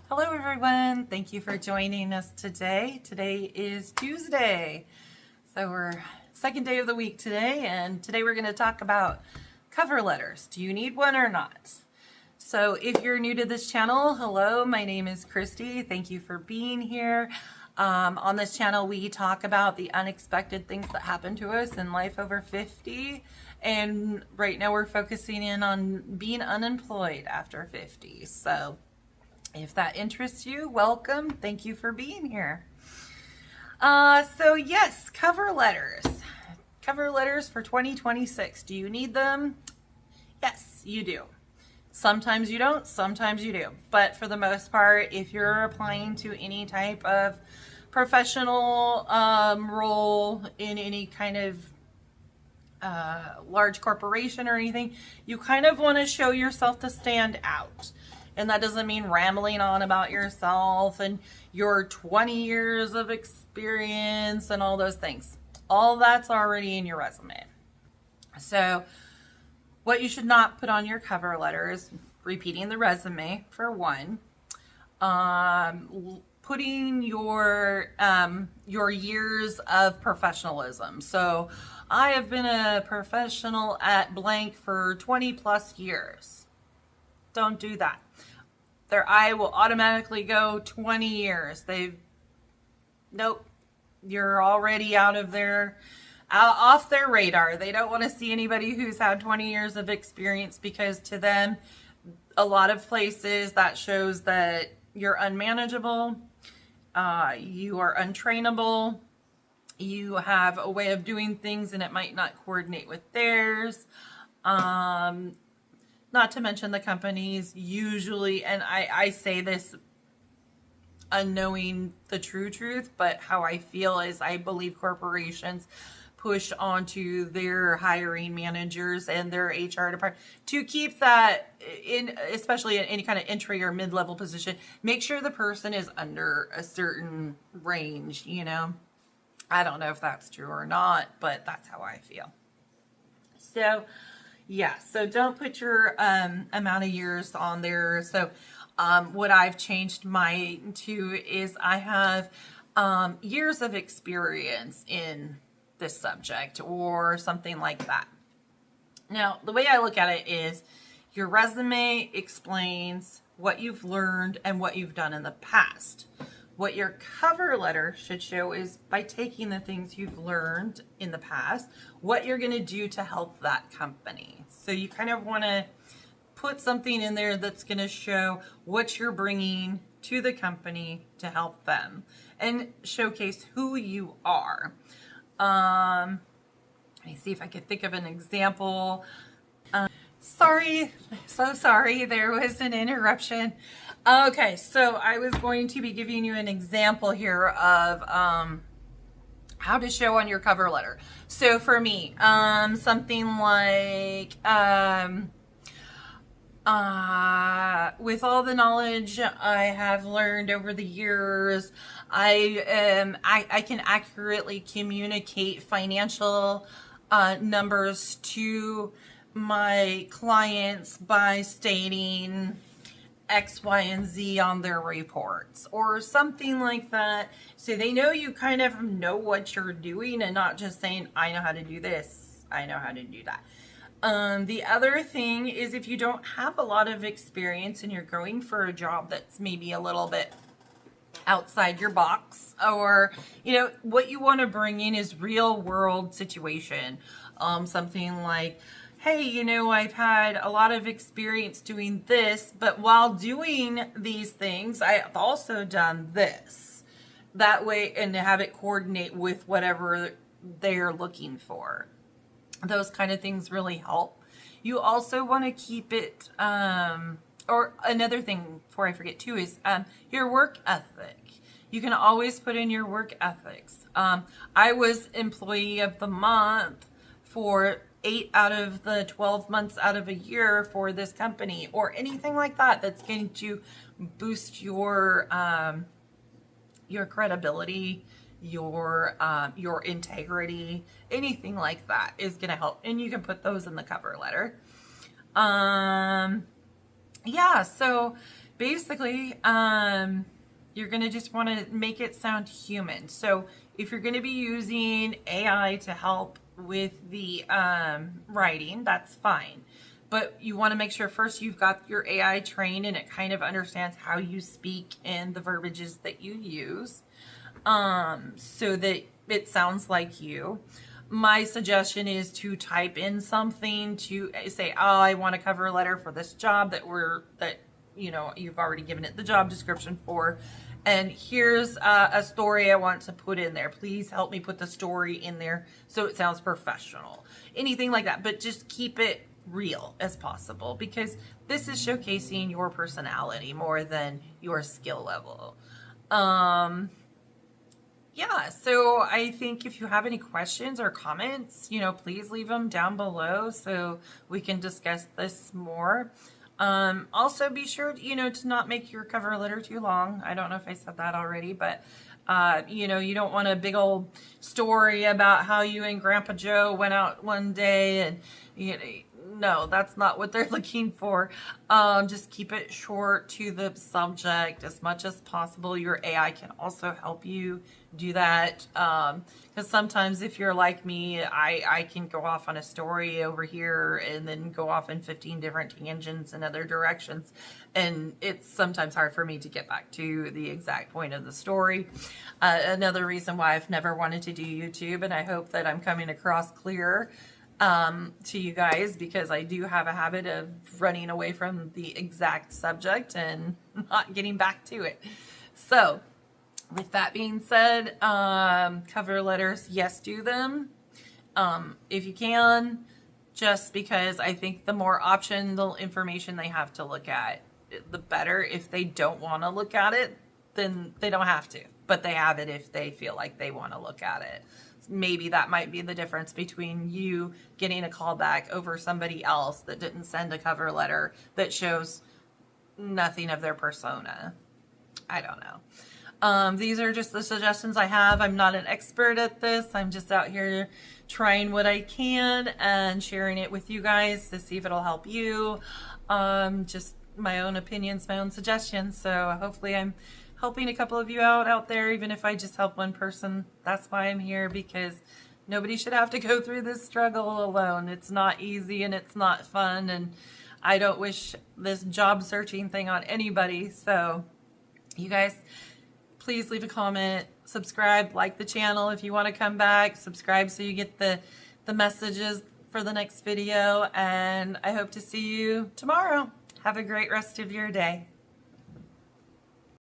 Hello everyone, thank you for joining us today. Today is Tuesday, so we're second day of the week today, and today we're going to talk about cover letters. Do you need one or not? So if you're new to this channel, hello, my name is Christy. Thank you for being here. On this channel we talk about the unexpected things that happen to us in life over 50, and right now we're focusing in on being unemployed after 50. So if that interests you, welcome. Thank you for being here. So yes, cover letters. Cover letters for 2026. Do you need them? Yes, you do. Sometimes you don't, sometimes you do. But for the most part, if you're applying to any type of professional role in any kind of large corporation or anything, you kind of want to show yourself to stand out. And that doesn't mean rambling on about yourself and your 20 years of experience and all those things. All that's already in your resume. So what you should not put on your cover letter is repeating the resume, for one. Putting your years of professionalism. So I have been a professional at blank for 20 plus years. Don't do that. Their eye will automatically go 20 years. Nope, you're already off their radar. They don't want to see anybody who's had 20 years of experience, because to them, a lot of places that shows that you're unmanageable, you are untrainable, you have a way of doing things and it might not coordinate with theirs. Not to mention the companies usually, and I say this unknowing the true truth, but how I feel is I believe corporations push onto their hiring managers and their HR department to keep that in, especially in any kind of entry or mid-level position, make sure the person is under a certain range, you know. I don't know if that's true or not, but that's how I feel. So yeah, so don't put your amount of years on there. So what I've changed mine to is I have years of experience in this subject or something like that. Now, the way I look at it is your resume explains what you've learned and what you've done in the past. What your cover letter should show is, by taking the things you've learned in the past, what you're going to do to help that company. So you kind of want to put something in there that's going to show what you're bringing to the company to help them and showcase who you are. Let me see if I could think of an example. Sorry, so sorry, there was an interruption. Okay, so I was going to be giving you an example here of how to show on your cover letter. So for me, something like with all the knowledge I have learned over the years, I can accurately communicate financial numbers to my clients by stating X, Y, and Z on their reports or something like that. So they know you kind of know what you're doing and not just saying, I know how to do this, I know how to do that. The other thing is, if you don't have a lot of experience and you're going for a job that's maybe a little bit outside your box, or, you know, what you want to bring in is real world situation. Something like, hey, you know, I've had a lot of experience doing this, but while doing these things, I've also done this. That way, and have it coordinate with whatever they're looking for. Those kind of things really help. You also want to keep it, or another thing before I forget too, is your work ethic. You can always put in your work ethics. I was employee of the month for 8 out of the 12 months out of a year for this company, or anything like that that's going to boost your credibility, your integrity, anything like that is going to help. And you can put those in the cover letter. Yeah, so Basically, you're going to just want to make it sound human. So if you're going to be using AI to help with the writing, that's fine. But you want to make sure first you've got your AI trained and it kind of understands how you speak and the verbiages that you use, so that it sounds like you. My suggestion is to type in something to say, oh, I want a cover letter for this job that you've already given it the job description for. And here's a story I want to put in there. Please help me put the story in there so it sounds professional. Anything like that, but just keep it real as possible, because this is showcasing your personality more than your skill level. Yeah, so I think if you have any questions or comments, please leave them down below so we can discuss this more. Also be sure, to not make your cover letter too long. I don't know if I said that already, but, you don't want a big old story about how you and Grandpa Joe went out one day and, no, that's not what they're looking for. Just keep it short to the subject as much as possible. Your AI can also help you do that. Because sometimes if you're like me, I can go off on a story over here and then go off in 15 different tangents in other directions. And it's sometimes hard for me to get back to the exact point of the story. Another reason why I've never wanted to do YouTube, and I hope that I'm coming across clear to you guys, because I do have a habit of running away from the exact subject and not getting back to it. So with that being said, cover letters, yes, do them if you can, just because I think the more optional information they have to look at, the better. If they don't want to look at it, then they don't have to, but they have it if they feel like they want to look at it. Maybe that might be the difference between you getting a call back over somebody else that didn't send a cover letter that shows nothing of their persona. I don't know. These are just the suggestions I have. I'm not an expert at this. I'm just out here trying what I can and sharing it with you guys to see if it'll help you. Just my own opinions, my own suggestions. So hopefully I'm helping a couple of you out there, even if I just help one person. That's why I'm here, because nobody should have to go through this struggle alone. It's not easy and it's not fun, and I don't wish this job searching thing on anybody. So you guys, please leave a comment, subscribe, like the channel if you want to come back, subscribe so you get the messages for the next video, and I hope to see you tomorrow. Have a great rest of your day.